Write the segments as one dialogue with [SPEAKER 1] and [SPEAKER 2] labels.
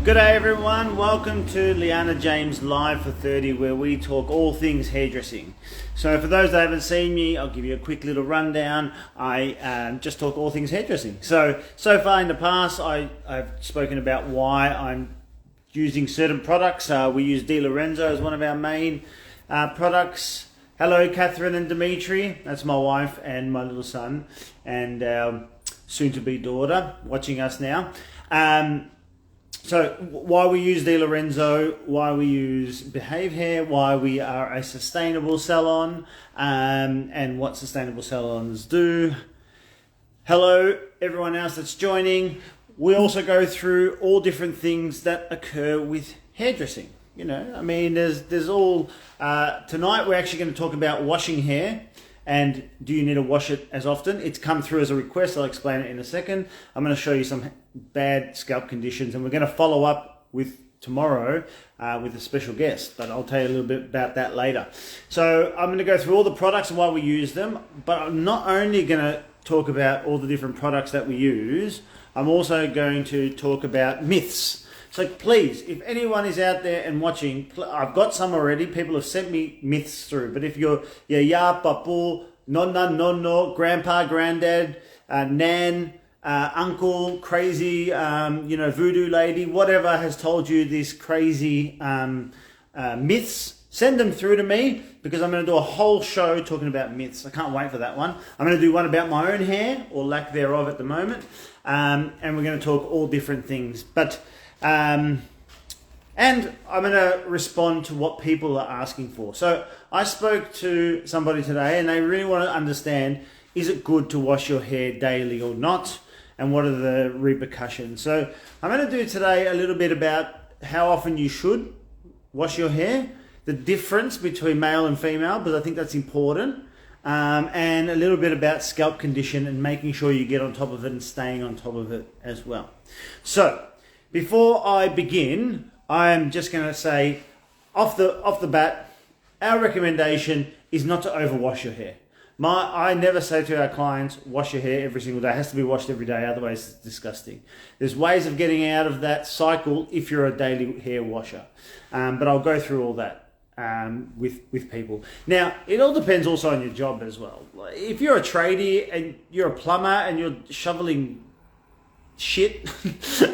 [SPEAKER 1] Good day everyone, welcome to Liana James Live for 30, where we talk all things hairdressing. So for those that haven't seen me, I'll give you a quick little rundown. I just talk all things hairdressing. So far in the past, I've spoken about why I'm using certain products. We use Di Lorenzo as one of our main products. Hello Catherine and Dimitri, that's my wife and my little son, and our soon-to-be daughter watching us now. So why we use Di Lorenzo, why we use Behave Hair, why we are a sustainable salon, and what sustainable salons do. Hello everyone else that's joining. We also go through all different things that occur with hairdressing. You know, I mean, there's all, tonight we're actually going to talk about washing hair. And do you need to wash it as often? It's come through as a request. I'll explain it in a second. I'm going to show you some bad scalp conditions, and we're going to follow up with tomorrow with a special guest, but I'll tell you a little bit about that later. So I'm going to go through all the products and why we use them, but I'm not only going to talk about all the different products that we use, I'm also going to talk about myths. So please, if anyone is out there and watching, I've got some already. People have sent me myths through. But if you're ya, papu, nonna, nonno, grandpa, granddad, nan, uncle, crazy, voodoo lady, whatever has told you these crazy myths, send them through to me, because I'm going to do a whole show talking about myths. I can't wait for that one. I'm going to do one about my own hair, or lack thereof at the moment. And we're going to talk all different things. But and I'm going to respond to what people are asking for. So I spoke to somebody today and they really want to understand, is it good to wash your hair daily or not? And what are the repercussions? So I'm going to do today a little bit about how often you should wash your hair, the difference between male and female, because I think that's important, and a little bit about scalp condition and making sure you get on top of it and staying on top of it as well. So before I begin, I am just going to say, off the bat, our recommendation is not to overwash your hair. I never say to our clients, wash your hair every single day. It has to be washed every day, otherwise it's disgusting. There's ways of getting out of that cycle if you're a daily hair washer. But I'll go through all that with people. Now, it all depends also on your job as well. If you're a tradie and you're a plumber and you're shoveling shit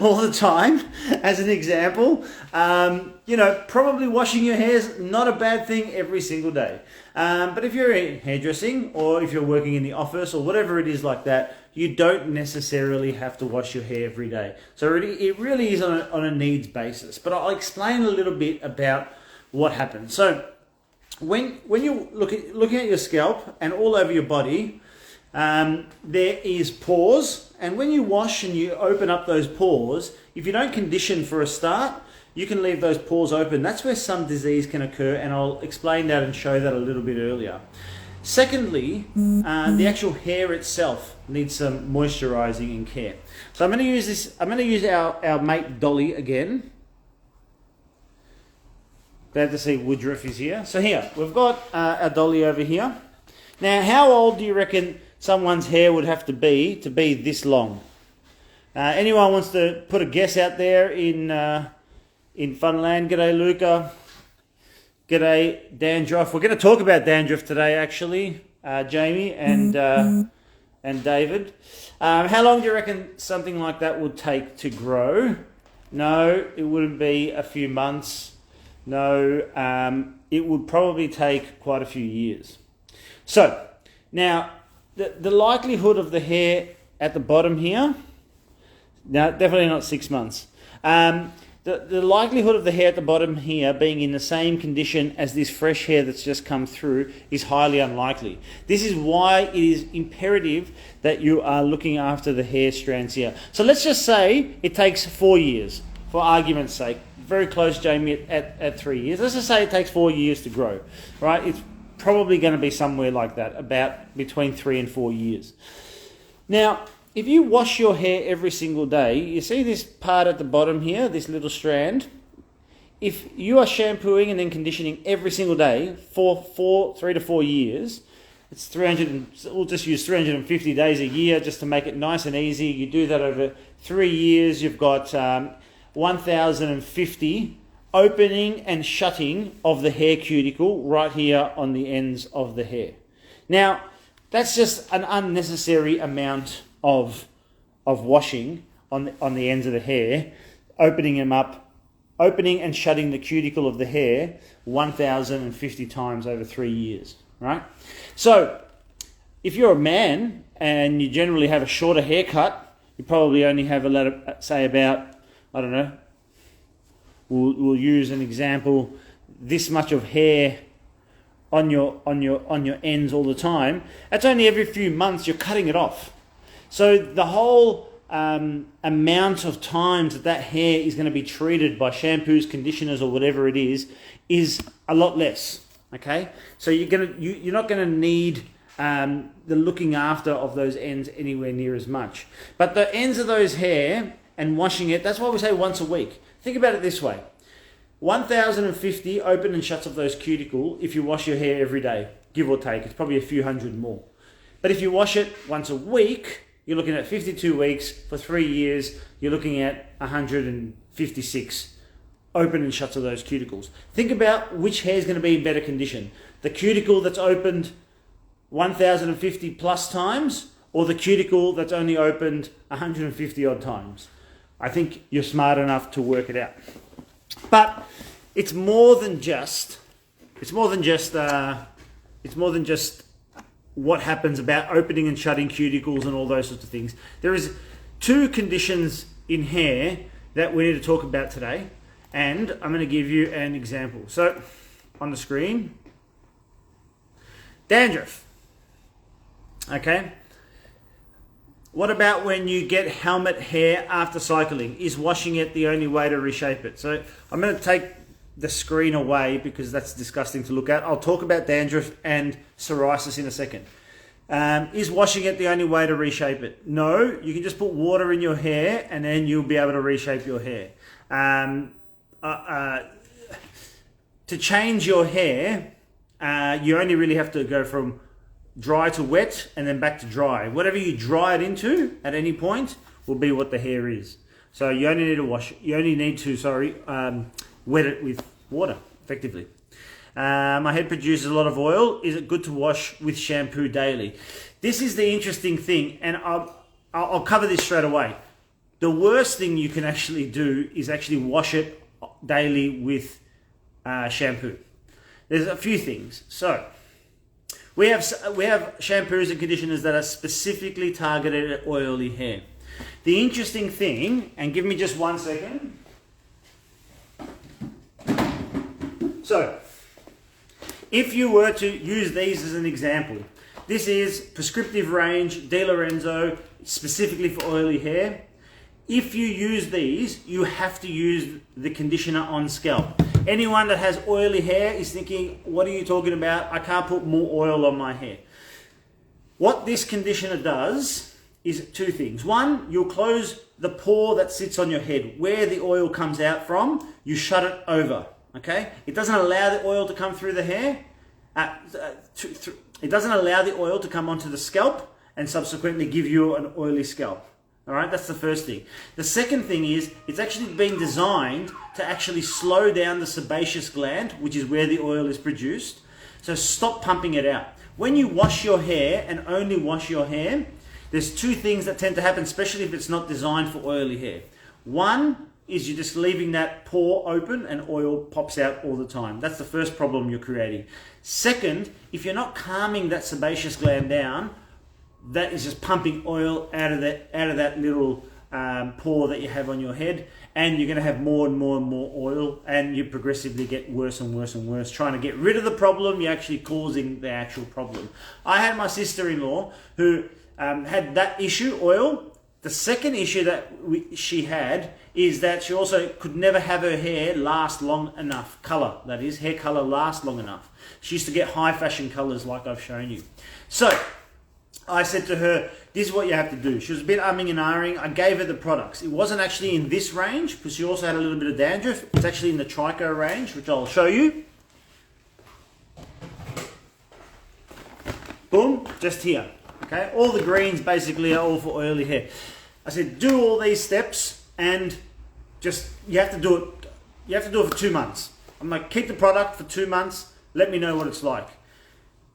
[SPEAKER 1] all the time, as an example, probably washing your hair is not a bad thing every single day. But if you're hairdressing, or if you're working in the office or whatever it is like that, you don't necessarily have to wash your hair every day. So it really is on a needs basis. But I'll explain a little bit about what happens. So when you looking at your scalp and all over your body, there is pores, and when you wash and you open up those pores, if you don't condition for a start, you can leave those pores open. That's where some disease can occur, and I'll explain that and show that a little bit earlier. Secondly, the actual hair itself needs some moisturizing and care. So I'm going to use our mate Dolly again. Glad to see Woodruff is here. So here, we've got our Dolly over here. Now, how old do you reckon someone's hair would have to be this long? Anyone wants to put a guess out there in Funland? G'day Luca. G'day Dandruff. We're going to talk about dandruff today, actually, Jamie and David. How long do you reckon something like that would take to grow? No, it wouldn't be a few months. No, it would probably take quite a few years. So now, the likelihood of the hair at the bottom here, now definitely not 6 months. The likelihood of the hair at the bottom here being in the same condition as this fresh hair that's just come through is highly unlikely. This is why it is imperative that you are looking after the hair strands here. So let's just say it takes 4 years, for argument's sake. Very close, Jamie, at 3 years. Let's just say it takes 4 years to grow, right? It's probably going to be somewhere like that, about between 3 and 4 years. Now, if you wash your hair every single day, you see this part at the bottom here, this little strand. If you are shampooing and then conditioning every single day for 3 to 4 years, it's we'll just use 350 days a year just to make it nice and easy. You do that over 3 years, you've got 1,050 opening and shutting of the hair cuticle right here on the ends of the hair. Now, that's just an unnecessary amount of washing on the ends of the hair, opening them up, opening and shutting the cuticle of the hair 1,050 times over 3 years, right? So, if you're a man and you generally have a shorter haircut, you probably only have say about, I don't know, we'll use an example, this much of hair on your ends all the time. That's only every few months you're cutting it off. So the whole amount of times that hair is going to be treated by shampoos, conditioners, or whatever it is a lot less. Okay, so you're not going to need the looking after of those ends anywhere near as much. But the ends of those hair and washing it, that's why we say once a week. Think about it this way. 1,050 open and shuts of those cuticle if you wash your hair every day, give or take. It's probably a few hundred more. But if you wash it once a week, you're looking at 52 weeks. For 3 years, you're looking at 156 open and shuts of those cuticles. Think about which hair is going to be in better condition. The cuticle that's opened 1,050 plus times, or the cuticle that's only opened 150 odd times. I think you're smart enough to work it out. But it's more than just what happens about opening and shutting cuticles and all those sorts of things. There is 2 conditions in hair that we need to talk about today, and I'm going to give you an example. So on the screen, dandruff. Okay. What about when you get helmet hair after cycling? Is washing it the only way to reshape it? So I'm going to take the screen away because that's disgusting to look at. I'll talk about dandruff and psoriasis in a second. Is washing it the only way to reshape it? No, you can just put water in your hair and then you'll be able to reshape your hair. To change your hair, you only really have to go from dry to wet and then back to dry. Whatever you dry it into at any point will be what the hair is. So you only need to wet it with water effectively. My head produces a lot of oil. Is it good to wash with shampoo daily? This is the interesting thing, and I'll cover this straight away. The worst thing you can actually do is actually wash it daily with shampoo. There's a few things. So we have shampoos and conditioners that are specifically targeted at oily hair. The interesting thing, and give me just 1 second. So, if you were to use these as an example, this is prescriptive range Di Lorenzo, specifically for oily hair. If you use these, you have to use the conditioner on scalp. Anyone that has oily hair is thinking, what are you talking about? I can't put more oil on my hair. What this conditioner does is 2 things. 1, you'll close the pore that sits on your head. Where the oil comes out from, you shut it over. Okay? It doesn't allow the oil to come through the hair. It doesn't allow the oil to come onto the scalp and subsequently give you an oily scalp. All right, that's the first thing. The second thing is it's actually been designed to actually slow down the sebaceous gland, which is where the oil is produced. So stop pumping it out. When you wash your hair and only wash your hair, there's 2 things that tend to happen, especially if it's not designed for oily hair. 1 is you're just leaving that pore open and oil pops out all the time. That's the first problem you're creating. Second, if you're not calming that sebaceous gland down, that is just pumping oil out of that little pore that you have on your head, and you're going to have more and more and more oil, and you progressively get worse and worse and worse. Trying to get rid of the problem, you're actually causing the actual problem. I had my sister-in-law who had that issue, oil. The second issue that she had is that she also could never have her hair last long enough. Color, that is, hair color last long enough. She used to get high fashion colors like I've shown you. So I said to her, this is what you have to do. She was a bit umming and ahhing. I gave her the products. It wasn't actually in this range because she also had a little bit of dandruff. It's actually in the Trico range, which I'll show you. Boom, just here. Okay, all the greens basically are all for oily hair. I said, do all these steps and you have to do it. You have to do it for 2 months. I'm like, keep the product for 2 months. Let me know what it's like.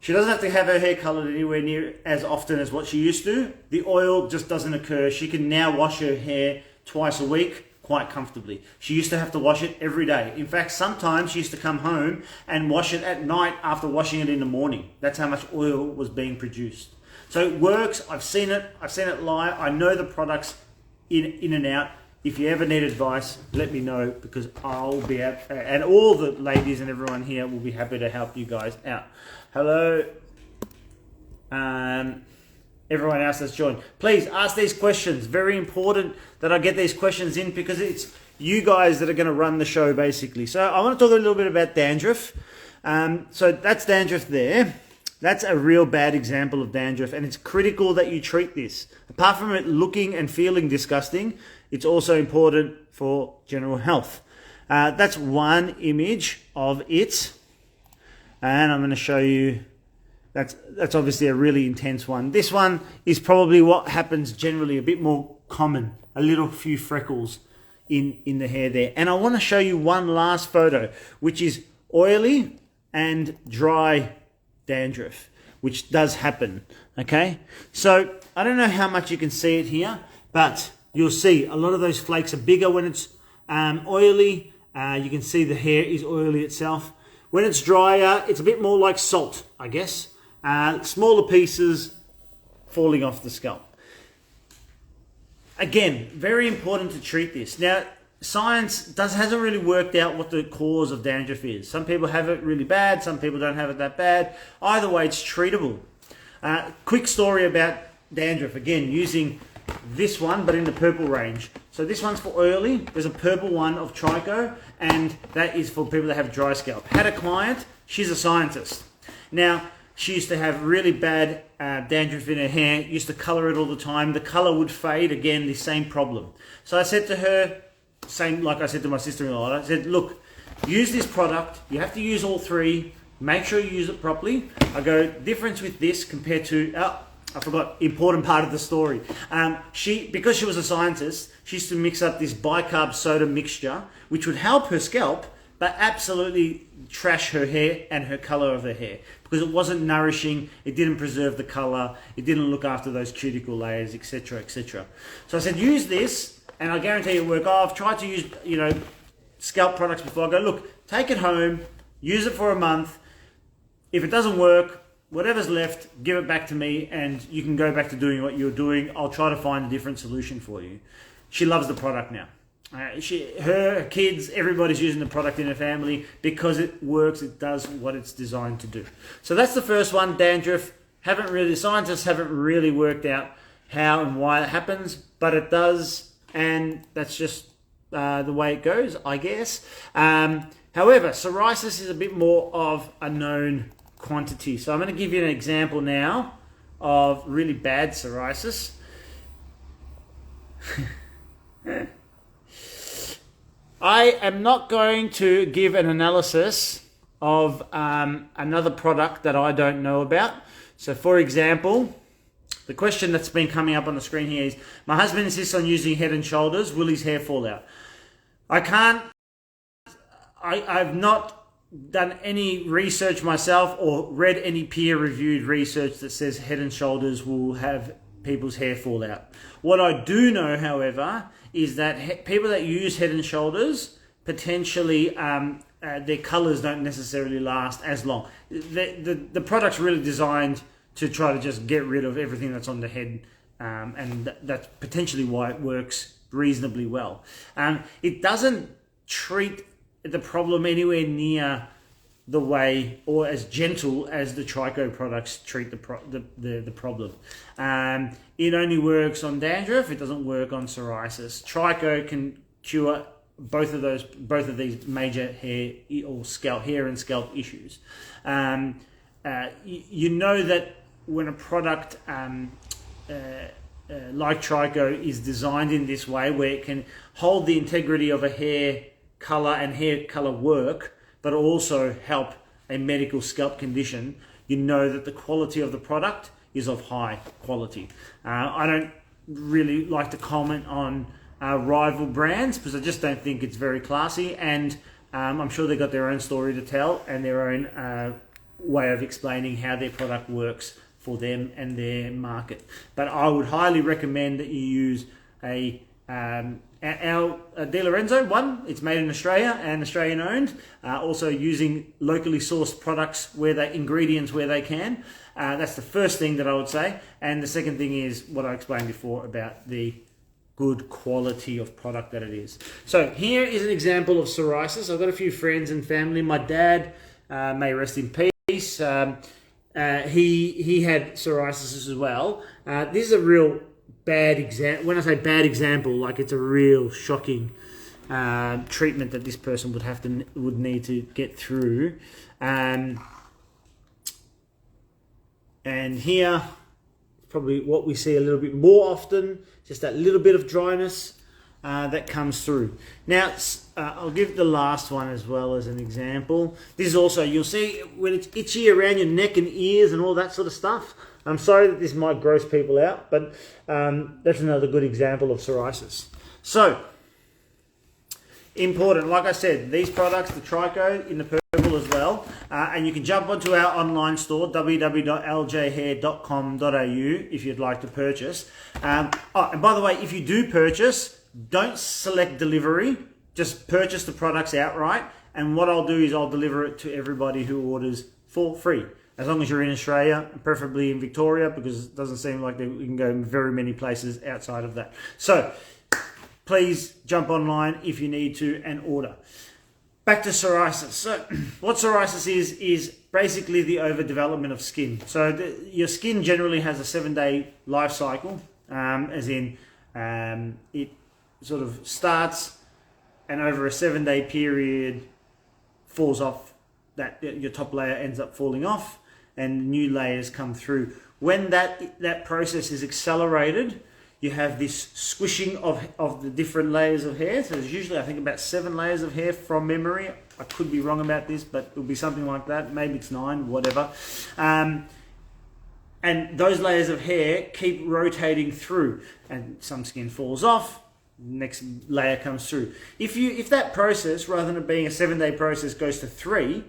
[SPEAKER 1] She doesn't have to have her hair colored anywhere near as often as what she used to. The oil just doesn't occur. She can now wash her hair twice a week quite comfortably. She used to have to wash it every day. In fact, sometimes she used to come home and wash it at night after washing it in the morning. That's how much oil was being produced. So it works. I've seen it live. I know the products in and out. If you ever need advice, let me know, because I'll be out, and all the ladies and everyone here will be happy to help you guys out. Hello, everyone else that's joined. Please ask these questions. Very important that I get these questions in, because it's you guys that are going to run the show basically. So I want to talk a little bit about dandruff. So that's dandruff there. That's a real bad example of dandruff, and it's critical that you treat this. Apart from it looking and feeling disgusting, it's also important for general health. That's one image of it, and I'm going to show you. That's obviously a really intense one. This one is probably what happens generally, a bit more common, a little few freckles in the hair there. And I want to show you one last photo, which is oily and dry dandruff, which does happen. Okay, so I don't know how much you can see it here, but you'll see a lot of those flakes are bigger when it's oily. You can see the hair is oily itself. When it's drier, it's a bit more like salt, I guess. Smaller pieces falling off the scalp. Again, very important to treat this. Now, science hasn't really worked out what the cause of dandruff is. Some people have it really bad, some people don't have it that bad. Either way, it's treatable. Quick story about dandruff, again, using this one, but in the purple range. So this one's for oily. There's a purple one of Trico, and that is for people that have dry scalp. Had a client, she's a scientist. Now, she used to have really bad dandruff in her hair, used to color it all the time. The color would fade, again, the same problem. So I said to her, same like I said to my sister-in-law, I said, look, use this product. You have to use all three. Make sure you use it properly. I go, difference with this compared to, I forgot, important part of the story. Because she was a scientist, she used to mix up this bicarb soda mixture, which would help her scalp, but absolutely trash her hair and her color of her hair, because it wasn't nourishing, it didn't preserve the color, it didn't look after those cuticle layers, etc., etc. So I said, use this, and I guarantee it'll work. I've tried to use, scalp products before. I go, look, take it home, use it for a month. If it doesn't work, whatever's left, give it back to me, and you can go back to doing what you're doing. I'll try to find a different solution for you. She loves the product now. Her kids, everybody's using the product in her family because it works. It does what it's designed to do. So that's the first one, dandruff. Scientists haven't really worked out how and why it happens, but it does, and that's just the way it goes, I guess. However, psoriasis is a bit more of a known quantity. So I'm going to give you an example now of really bad psoriasis. I am not going to give an analysis of another product that I don't know about. So for example, the question that's been coming up on the screen here is, my husband insists on using Head and Shoulders. Will his hair fall out? I've not done any research myself or read any peer-reviewed research that says Head and Shoulders will have people's hair fall out. What I do know, however, is that people that use Head and Shoulders, potentially their colors don't necessarily last as long. The product's really designed to try to just get rid of everything that's on the head, and that's potentially why it works reasonably well. It doesn't treat the problem anywhere near the way or as gentle as the Trico products treat the problem. It only works on dandruff. It doesn't work on psoriasis. Trico can cure both of these major hair and scalp issues. You know that when a product like Trico is designed in this way, where it can hold the integrity of a hair color and hair color work, but also help a medical scalp condition, you know that the quality of the product is of high quality. I don't really like to comment on rival brands, because I just don't think it's very classy, and I'm sure they've got their own story to tell and their own way of explaining how their product works for them and their market. But I would highly recommend that you use our De Lorenzo one. It's made in Australia and Australian owned. Also using locally sourced products ingredients where they can. That's the first thing that I would say. And the second thing is what I explained before about the good quality of product that it is. So here is an example of psoriasis. I've got a few friends and family. My dad, may rest in peace. He had psoriasis as well. This is a real bad example. When I say bad example, like it's a real shocking treatment that this person would need to get through. And here, probably what we see a little bit more often, just that little bit of dryness that comes through. Now, I'll give the last one as well as an example. This is also, you'll see when it's itchy around your neck and ears and all that sort of stuff. I'm sorry that this might gross people out, but that's another good example of psoriasis. So, important, like I said, these products, the Trico in the purple as well, and you can jump onto our online store, www.ljhair.com.au, if you'd like to purchase. And by the way, if you do purchase, don't select delivery, just purchase the products outright, and what I'll do is I'll deliver it to everybody who orders for free, as long as you're in Australia, preferably in Victoria, because it doesn't seem like we can go very many places outside of that. So please jump online if you need to and order. Back to psoriasis. So what psoriasis is basically the overdevelopment of skin. So your skin generally has a 7-day life cycle, as in it sort of starts and over a 7-day period falls off, that your top layer ends up falling off and new layers come through. When that process is accelerated, you have this squishing of the different layers of hair. So there's usually, I think, about 7 layers of hair from memory. I could be wrong about this, but it'll be something like that. Maybe it's 9, whatever. And those layers of hair keep rotating through, and some skin falls off, next layer comes through. If that process, rather than it being a 7-day process, goes to 3,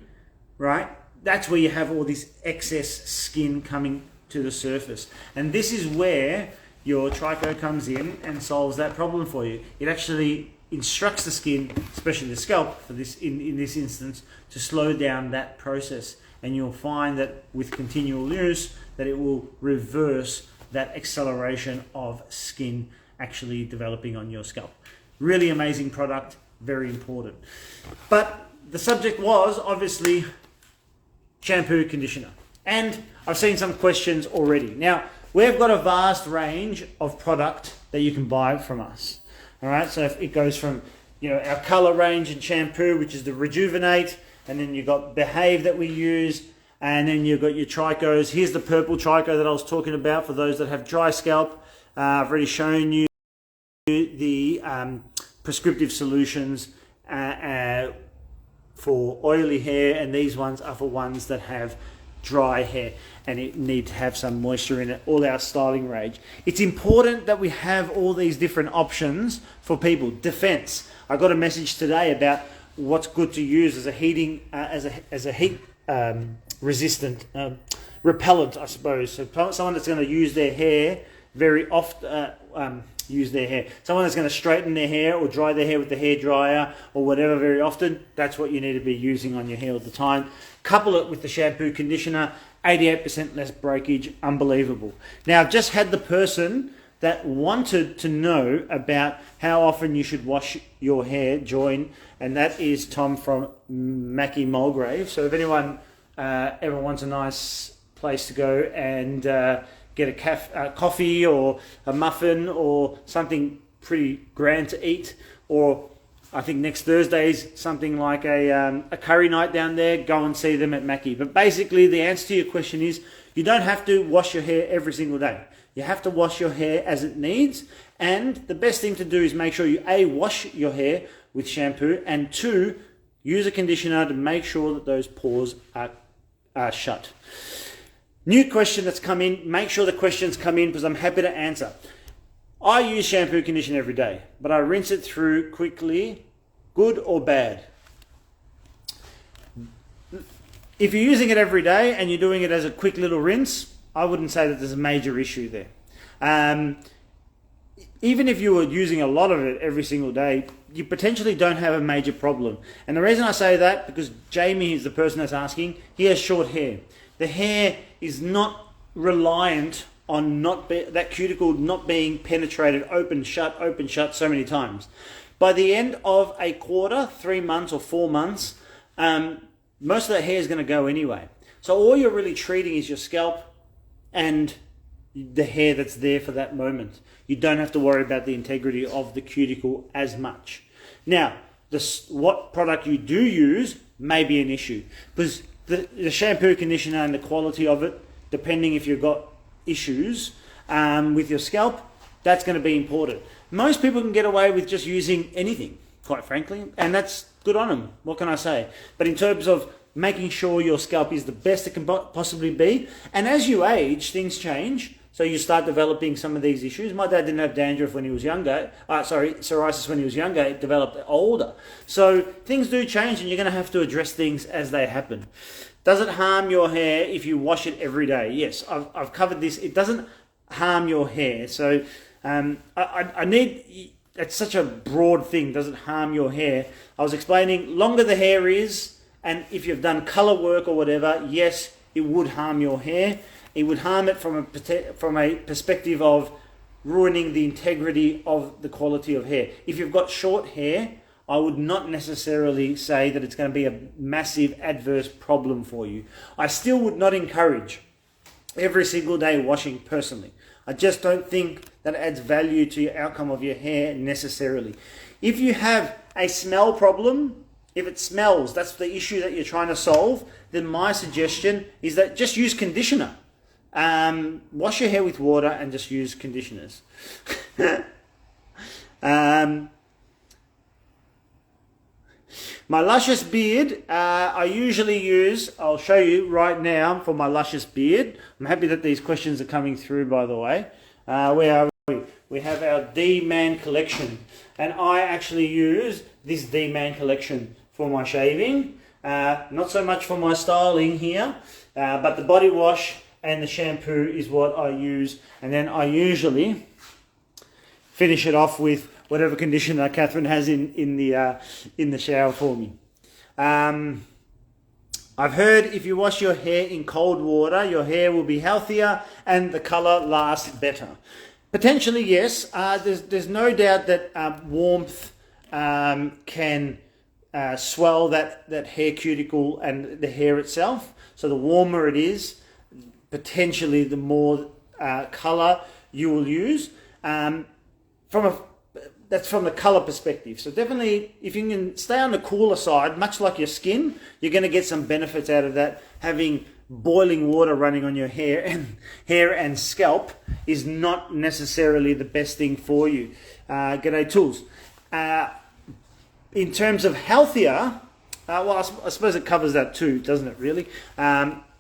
[SPEAKER 1] right? That's where you have all this excess skin coming to the surface. And this is where your Trico comes in and solves that problem for you. It actually instructs the skin, especially the scalp for this in this instance, to slow down that process. And you'll find that with continual use that it will reverse that acceleration of skin actually developing on your scalp. Really amazing product, very important. But the subject was obviously shampoo, conditioner. And I've seen some questions already. Now, we've got a vast range of product that you can buy from us. All right, so if it goes from our color range and shampoo, which is the Rejuvenate, and then you've got Behave that we use, and then you've got your Tricos. Here's the purple Trico that I was talking about for those that have dry scalp. I've already shown you the prescriptive solutions for oily hair, and these ones are for ones that have dry hair and it need to have some moisture in it. All our styling range. It's important that we have all these different options for people. Defense. I got a message today about what's good to use as a heating as a heat resistant repellent, I suppose. So someone that's going to use their hair very often. Someone that's going to straighten their hair or dry their hair with the hair dryer or whatever very often, that's what you need to be using on your hair all the time. Couple it with the shampoo conditioner, 88% less breakage, unbelievable. Now, I've just had the person that wanted to know about how often you should wash your hair join, and that is Tom from Mackie Mulgrave. So if anyone ever wants a nice place to go and get a coffee or a muffin or something pretty grand to eat, or I think next Thursday's something like a curry night down there, go and see them at Mackie. But basically the answer to your question is you don't have to wash your hair every single day. You have to wash your hair as it needs, and the best thing to do is make sure you A, wash your hair with shampoo, and 2, use a conditioner to make sure that those pores are shut. New question that's come in, make sure the questions come in because I'm happy to answer. I use shampoo conditioner every day, but I rinse it through quickly, good or bad. If you're using it every day and you're doing it as a quick little rinse, I wouldn't say that there's a major issue there. Even if you were using a lot of it every single day, you potentially don't have a major problem. And the reason I say that, because Jamie is the person that's asking, he has short hair. The hair is not reliant on that cuticle not being penetrated, open, shut so many times. By the end of a quarter, 3 months or 4 months, most of that hair is going to go anyway. So all you're really treating is your scalp and the hair that's there for that moment. You don't have to worry about the integrity of the cuticle as much. Now, what product you do use may be an issue, because the shampoo, conditioner and the quality of it, depending if you've got issues with your scalp, that's going to be important. Most people can get away with just using anything, quite frankly, and that's good on them. What can I say? But in terms of making sure your scalp is the best it can possibly be, and as you age, things change. So you start developing some of these issues. My dad didn't have dandruff when he was younger. Psoriasis when he was younger. It developed older. So things do change, and you're going to have to address things as they happen. Does it harm your hair if you wash it every day? Yes, I've covered this. It doesn't harm your hair. So it's such a broad thing. Does it harm your hair? I was explaining, longer the hair is, and if you've done color work or whatever, yes, it would harm your hair. It would harm it from a perspective of ruining the integrity of the quality of hair. If you've got short hair, I would not necessarily say that it's going to be a massive adverse problem for you. I still would not encourage every single day washing personally. I just don't think that adds value to your outcome of your hair necessarily. If you have a smell problem, if it smells, that's the issue that you're trying to solve, then my suggestion is that just use conditioner. Wash your hair with water and just use conditioners. My luscious beard, I usually use, I'll show you right now for my luscious beard. I'm happy that these questions are coming through, by the way. Where are we? We have our D-Man collection. And I actually use this D-Man collection for my shaving. Not so much for my styling here, but the body wash and the shampoo is what I use. And then I usually finish it off with whatever conditioner Catherine has in the shower for me. I've heard if you wash your hair in cold water, your hair will be healthier and the color lasts better. Potentially, yes. There's no doubt that warmth can swell that hair cuticle and the hair itself. So the warmer it is, potentially the more color you will use. That's from the color perspective. So definitely, if you can stay on the cooler side, much like your skin, you're going to get some benefits out of that. Having boiling water running on your hair and scalp is not necessarily the best thing for you. G'day tools. In terms of healthier, well, I suppose it covers that too, doesn't it really?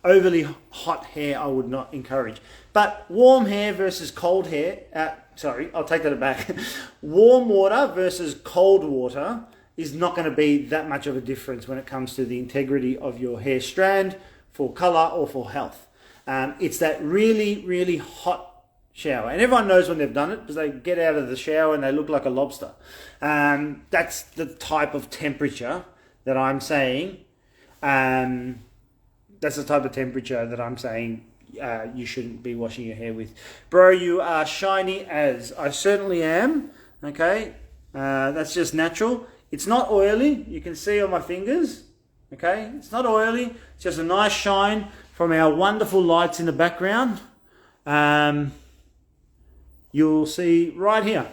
[SPEAKER 1] Overly hot hair I would not encourage. But warm hair versus cold hair, I'll take that back. Warm water versus cold water is not going to be that much of a difference when it comes to the integrity of your hair strand for color or for health. It's that really, really hot shower. And everyone knows when they've done it because they get out of the shower and they look like a lobster. That's the type of temperature that I'm saying. That's the type of temperature that I'm saying you shouldn't be washing your hair with. Bro, you are shiny as. I certainly am. Okay, that's just natural. It's not oily. You can see on my fingers. Okay, it's not oily. It's just a nice shine from our wonderful lights in the background. You'll see right here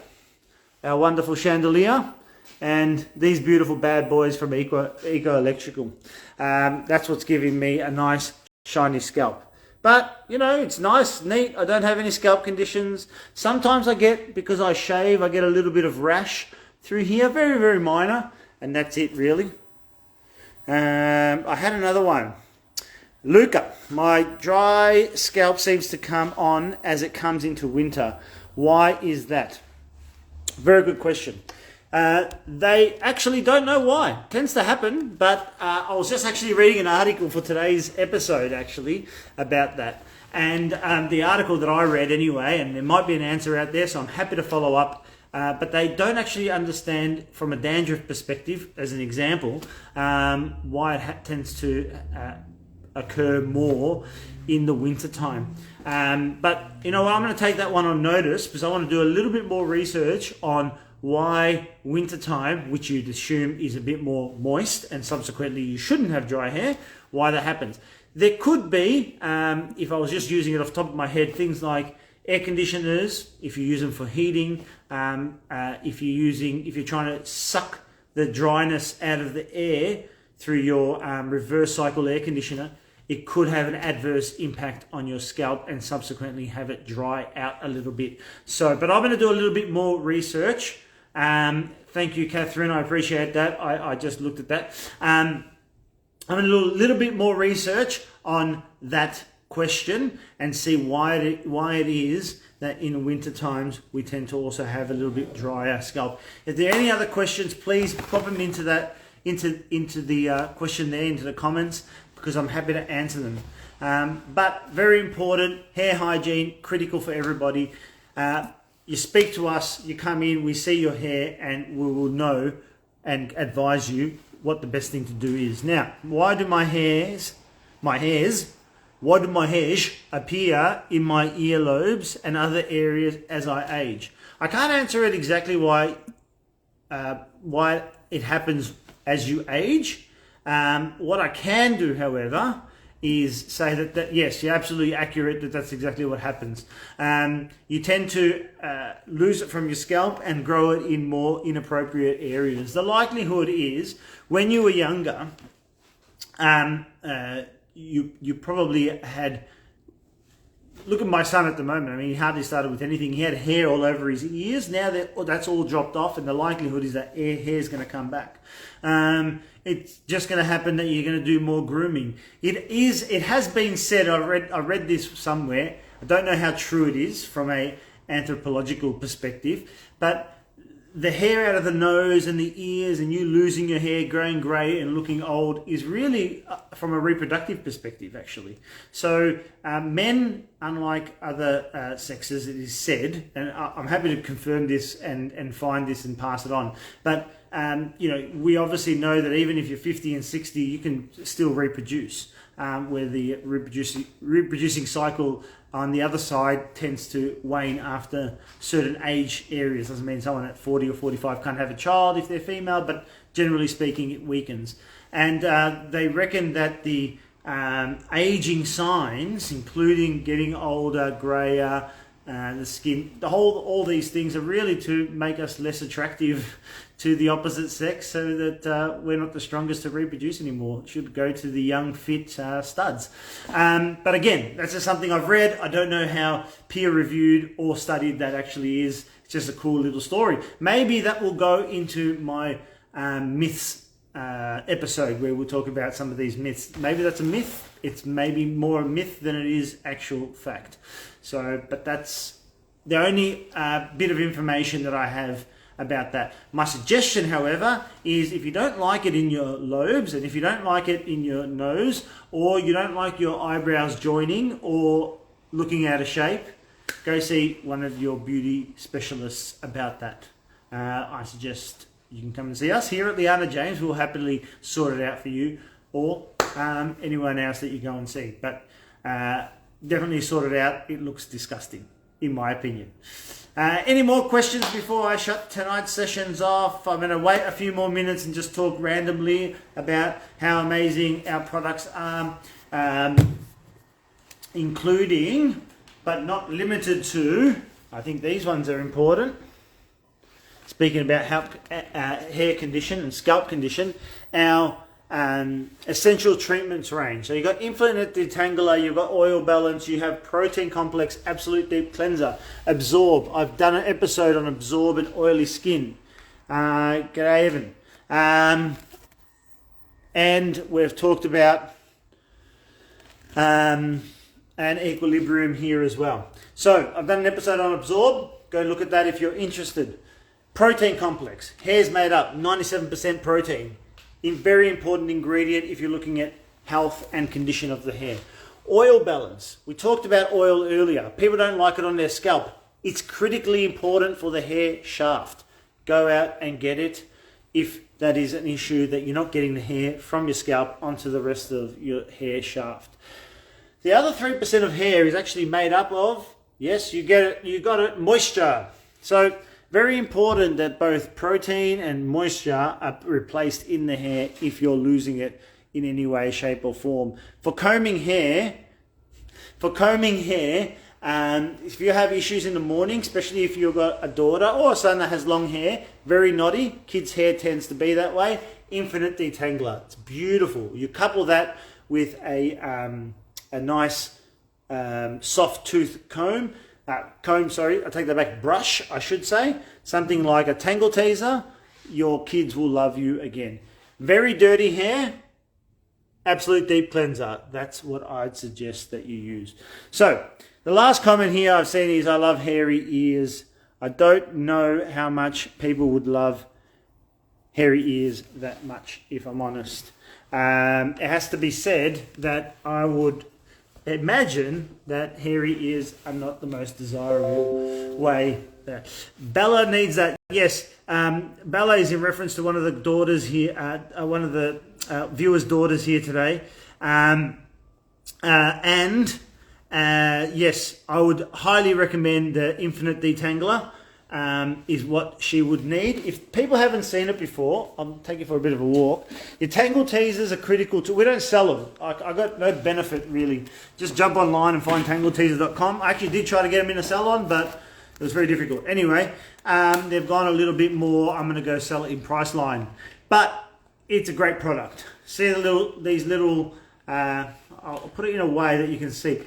[SPEAKER 1] our wonderful chandelier and these beautiful bad boys from Eco Electrical. That's what's giving me a nice shiny scalp. But, you know, it's nice, neat. I don't have any scalp conditions. Sometimes because I shave, I get a little bit of rash through here. Very, very minor. And that's it, really. I had another one. Luca, my dry scalp seems to come on as it comes into winter. Why is that? Very good question. They actually don't know why. It tends to happen, but I was just actually reading an article for today's episode actually about that. And the article that I read anyway, and there might be an answer out there, so I'm happy to follow up. But they don't actually understand from a dandruff perspective, as an example, why it tends to occur more in the winter time. But you know what, I'm going to take that one on notice because I want to do a little bit more research on why wintertime, which you'd assume is a bit more moist and subsequently you shouldn't have dry hair, why that happens. There could be, if I was just using it off the top of my head, things like air conditioners, if you use them for heating, if you're trying to suck the dryness out of the air through your reverse cycle air conditioner, it could have an adverse impact on your scalp and subsequently have it dry out a little bit. So, but I'm going to do a little bit more research. Thank you, Catherine. I appreciate that. I just looked at that. I'm going to do a little bit more research on that question and see why it is that in winter times we tend to also have a little bit drier scalp. If there are any other questions, please pop them into the question there, into the comments, because I'm happy to answer them. But very important, hair hygiene, critical for everybody. You speak to us, you come in, we see your hair, and we will know and advise you what the best thing to do is. Now, why do my hairs appear in my earlobes and other areas as I age? I can't answer it exactly why it happens as you age. What I can do, however, is say that yes, you're absolutely accurate, that's exactly what happens. You tend to lose it from your scalp and grow it in more inappropriate areas. The likelihood is, when you were younger, you probably had... Look at my son at the moment. I mean, he hardly started with anything. He had hair all over his ears. Now that's all dropped off, and the likelihood is that hair is going to come back. It's just going to happen that you're going to do more grooming. It has been said, I read this somewhere, I don't know how true it is from a anthropological perspective, but the hair out of the nose and the ears and you losing your hair, growing grey and looking old is really from a reproductive perspective, actually. So men, unlike other sexes, it is said, and I'm happy to confirm this and find this and pass it on, but we obviously know that even if you're 50 and 60, you can still reproduce, where the reproducing cycle on the other side tends to wane after certain age areas. Doesn't mean someone at 40 or 45 can't have a child if they're female, but generally speaking, it weakens. And they reckon that the aging signs, including getting older, greyer, the skin, all these things are really to make us less attractive to the opposite sex, so that we're not the strongest to reproduce anymore. It should go to the young, fit studs. But again, that's just something I've read. I don't know how peer-reviewed or studied that actually is. It's just a cool little story. Maybe that will go into my myths episode, where we'll talk about some of these myths. Maybe that's a myth. It's maybe more a myth than it is actual fact. So, but that's the only bit of information that I have about that. My suggestion, however, is if you don't like it in your lobes, and if you don't like it in your nose, or you don't like your eyebrows joining or looking out of shape, go see one of your beauty specialists about that. I suggest you can come and see us here at Liana James. We'll happily sort it out for you, or anyone else that you go and see. But definitely sort it out. It looks disgusting, in my opinion. Any more questions before I shut tonight's sessions off? I'm going to wait a few more minutes and just talk randomly about how amazing our products are, including, but not limited to, I think these ones are important. Speaking about hair condition and scalp condition, our essential treatments range. So you've got Infinite Detangler, you've got Oil Balance, you have Protein Complex, Absolute Deep Cleanser, Absorb. I've done an episode on Absorb and oily skin. G'day Evan. And we've talked about an Equilibrium here as well. So I've done an episode on Absorb. go look at that if you're interested. Protein complex. Hair's made up 97% protein. Very important ingredient if you're looking at health and condition of the hair. Oil balance. We talked about oil earlier. People don't like it on their scalp. It's critically important for the hair shaft. Go out and get it if that is an issue that you're not getting the hair from your scalp onto the rest of your hair shaft. The other 3% of hair is actually made up of, yes, you get it, you got it, moisture. So very important that both protein and moisture are replaced in the hair if you're losing it in any way, shape or form. For combing hair, if you have issues in the morning, especially if you've got a daughter or a son that has long hair, very knotty, kids' hair tends to be that way, infinite detangler. It's beautiful. You couple that with a nice soft tooth comb, brush, I should say, something like a tangle teaser, your kids will love you again. Very dirty hair, absolute deep cleanser. That's what I'd suggest that you use. So the last comment here I've seen is, I love hairy ears. I don't know how much people would love hairy ears that much, if I'm honest. It has to be said that I would imagine that hairy ears are not the most desirable way. Bella needs that. Yes, Bella is in reference to one of the daughters here, one of the viewers' daughters here today. Yes, I would highly recommend the Infinite Detangler. Is what she would need. If people haven't seen it before, I'll take you for a bit of a walk. Your tangle teasers are critical too. We don't sell them. I got no benefit really. Just jump online and find tangleteaser.com. I actually did try to get them in a salon, but it was very difficult. Anyway, they've gone a little bit more. I'm going to go sell it in Priceline, but it's a great product. See these little. I'll put it in a way that you can see.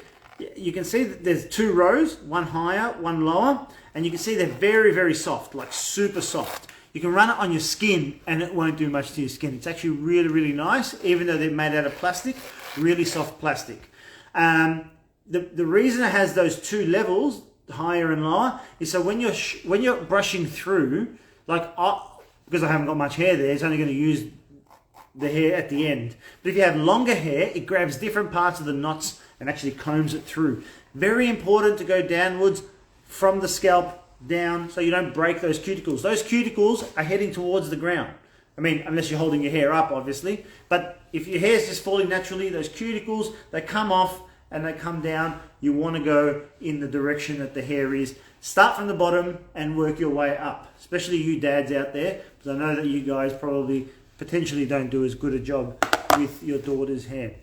[SPEAKER 1] You can see that there's two rows, one higher, one lower, and you can see they're very, very soft, like super soft. You can run it on your skin and it won't do much to your skin. It's actually really, really nice, even though they're made out of plastic, really soft plastic. The reason it has those two levels, higher and lower, is so when you're brushing through, because I haven't got much hair there, it's only going to use the hair at the end. But if you have longer hair, it grabs different parts of the knots and actually combs it through. Very important to go downwards from the scalp down so you don't break those cuticles. Those cuticles are heading towards the ground. I mean, unless you're holding your hair up, obviously. But if your hair is just falling naturally, those cuticles, they come off and they come down. You want to go in the direction that the hair is. Start from the bottom and work your way up, especially you dads out there, because I know that you guys probably potentially don't do as good a job with your daughter's hair.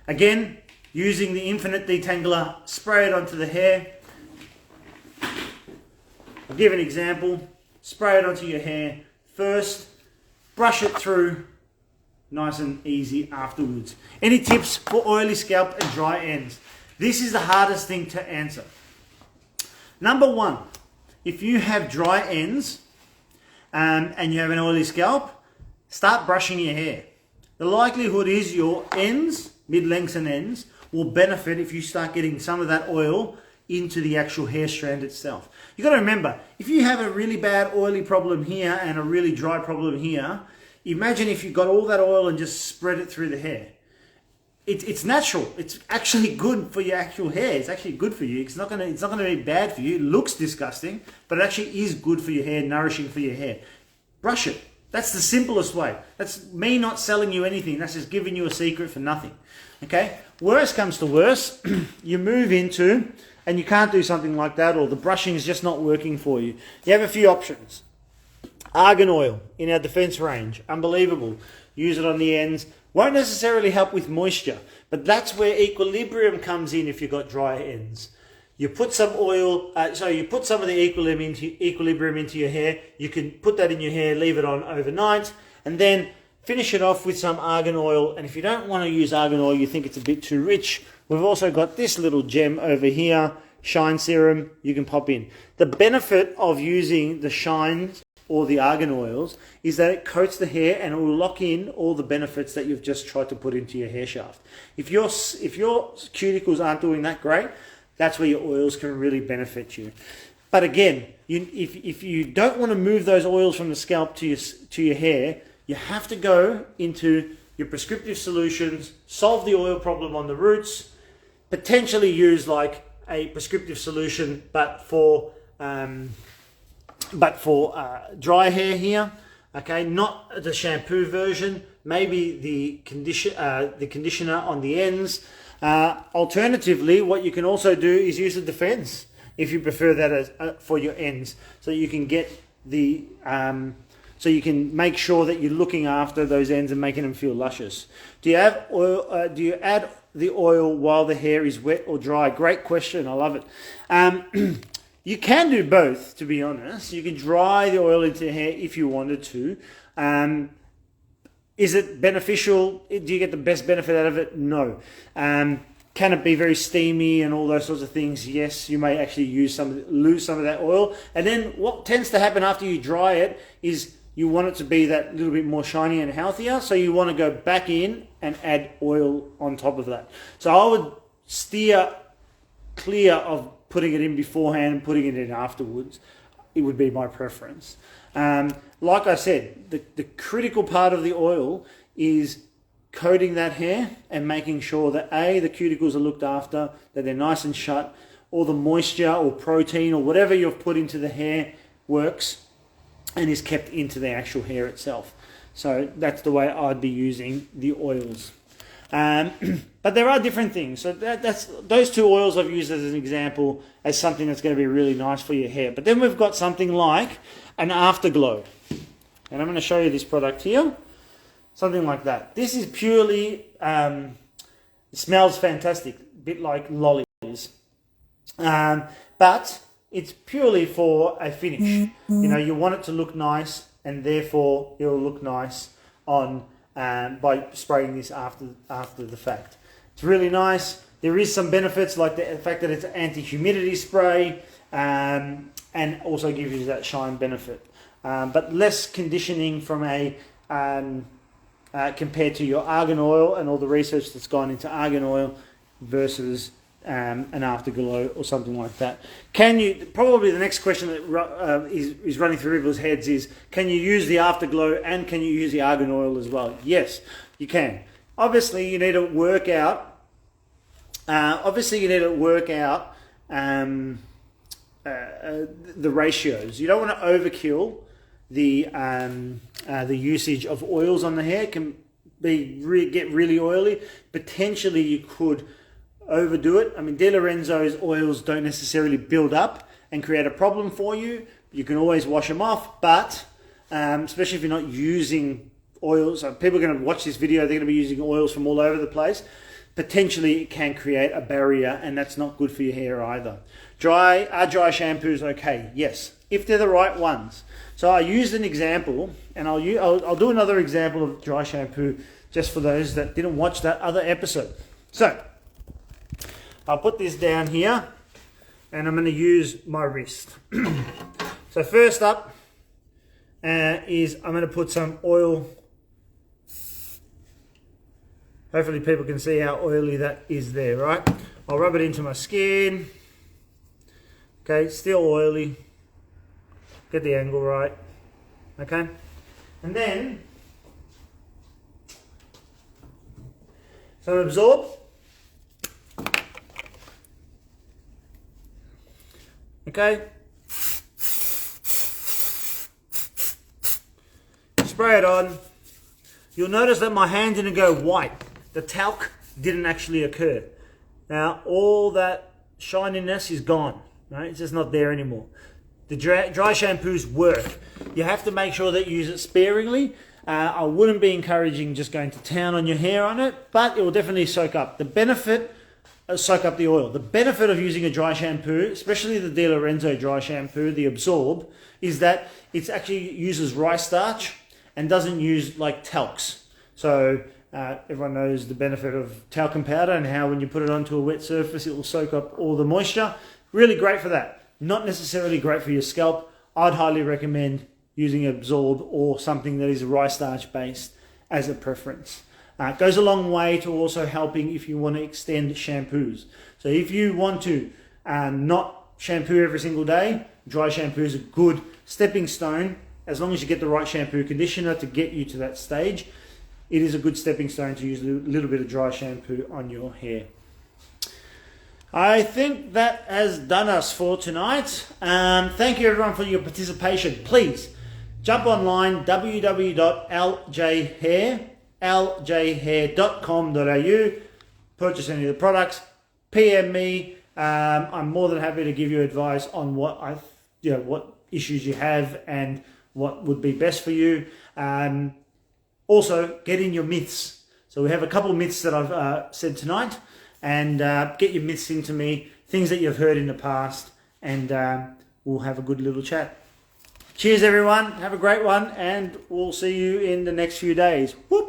[SPEAKER 1] Again, using the Infinite Detangler, spray it onto the hair. I'll give an example. Spray it onto your hair first, brush it through, nice and easy afterwards. Any tips for oily scalp and dry ends? This is the hardest thing to answer. Number one, if you have dry ends and you have an oily scalp, start brushing your hair. The likelihood is your ends, mid-lengths and ends, will benefit if you start getting some of that oil into the actual hair strand itself. You got to remember, if you have a really bad oily problem here and a really dry problem here, imagine if you got all that oil and just spread it through the hair. It's natural. It's actually good for your actual hair. It's actually good for you. It's not gonna be bad for you. It looks disgusting, but it actually is good for your hair, nourishing for your hair. Brush it. That's the simplest way. That's me not selling you anything. That's just giving you a secret for nothing. Okay? Worst comes to worst, you move into, and you can't do something like that, or the brushing is just not working for you. You have a few options. Argan oil in our defense range. Unbelievable. Use it on the ends. Won't necessarily help with moisture, but that's where equilibrium comes in if you've got dry ends. You put some oil, you put some of the equilibrium into your hair. You can put that in your hair, leave it on overnight, and then finish it off with some argan oil. And if you don't want to use argan oil, you think it's a bit too rich, we've also got this little gem over here, shine serum, you can pop in. The benefit of using the shine or the argan oils is that it coats the hair and it will lock in all the benefits that you've just tried to put into your hair shaft. If your cuticles aren't doing that great, that's where your oils can really benefit you. But again, if you don't want to move those oils from the scalp to your hair, you have to go into your prescriptive solutions, solve the oil problem on the roots, potentially use like a prescriptive solution, but for dry hair here. Okay, not the shampoo version. Maybe the conditioner on the ends. Alternatively, what you can also do is use the Defense if you prefer that as for your ends, so you can get the so you can make sure that you're looking after those ends and making them feel luscious. Do you have oil? Do you add the oil while the hair is wet or dry? Great question. I love it. You can do both, to be honest. You can dry the oil into your hair if you wanted to. Is it beneficial? Do you get the best benefit out of it? No. Can it be very steamy and all those sorts of things? Yes, you may actually lose some of that oil. And then what tends to happen after you dry it is you want it to be that little bit more shiny and healthier. So you want to go back in and add oil on top of that. So I would steer clear of putting it in beforehand and putting it in afterwards. It would be my preference. Like I said, the critical part of the oil is coating that hair and making sure that the cuticles are looked after, that they're nice and shut, all the moisture or protein or whatever you've put into the hair works and is kept into the actual hair itself. So that's the way I'd be using the oils. But there are different things. So that's those two oils I've used as an example as something that's going to be really nice for your hair. But then we've got something like an afterglow. And I'm going to show you this product here. Something like that. This is purely, it smells fantastic, a bit like lollies. But it's purely for a finish. You know, you want it to look nice, and therefore it'll look nice on by spraying this after the fact. It's really nice. There is some benefits, like the fact that it's an anti-humidity spray, and also gives you that shine benefit. But less conditioning from a compared to your argan oil and all the research that's gone into argan oil versus an afterglow or something like that. Can you, probably the next question that is running through people's heads is, can you use the afterglow and can you use the argan oil as well? Yes, you can. Obviously, you need to work out. The ratios. You don't want to overkill the usage of oils on the hair. It can get really oily. Potentially, you could overdo it. I mean, De Lorenzo's oils don't necessarily build up and create a problem for you. You can always wash them off, but especially if you're not using oils, so people are going to watch this video, they're going to be using oils from all over the place. Potentially it can create a barrier, and that's not good for your hair either. Are dry shampoos okay? Yes, if they're the right ones. So I used an example, and I'll do another example of dry shampoo just for those that didn't watch that other episode. So I'll put this down here, and I'm going to use my wrist. So first up is I'm going to put some oil. Hopefully people can see how oily that is there, right? I'll rub it into my skin. Okay, still oily. Get the angle right. Okay, and then some absorb. Okay, spray it on. You'll notice that my hand didn't go white. The talc didn't actually occur. Now all that shininess is gone, right? It's just not there anymore. The dry shampoos work. You have to make sure that you use it sparingly. I wouldn't be encouraging just going to town on your hair on it, but it will definitely soak up. Soak up the oil. The benefit of using a dry shampoo, especially the De Lorenzo dry shampoo, the Absorb, is that it actually uses rice starch and doesn't use like talcs. So everyone knows the benefit of talcum powder and how when you put it onto a wet surface, it will soak up all the moisture. Really great for that. Not necessarily great for your scalp. I'd highly recommend using Absorb or something that is rice starch based as a preference. It goes a long way to also helping if you want to extend shampoos. So if you want to not shampoo every single day. Dry shampoo is a good stepping stone. As long as you get the right shampoo conditioner to get you to that stage, it is a good stepping stone to use a little bit of dry shampoo on your hair. I think that has done us for tonight. Thank you everyone for your participation. Please jump online, www.ljhair.com.au, purchase any of the products, PM me. I'm more than happy to give you advice on what issues you have and what would be best for you. Also, get in your myths. So we have a couple of myths that I've said tonight, and get your myths into me, things that you've heard in the past, and we'll have a good little chat. Cheers everyone, have a great one, and we'll see you in the next few days. Whoop.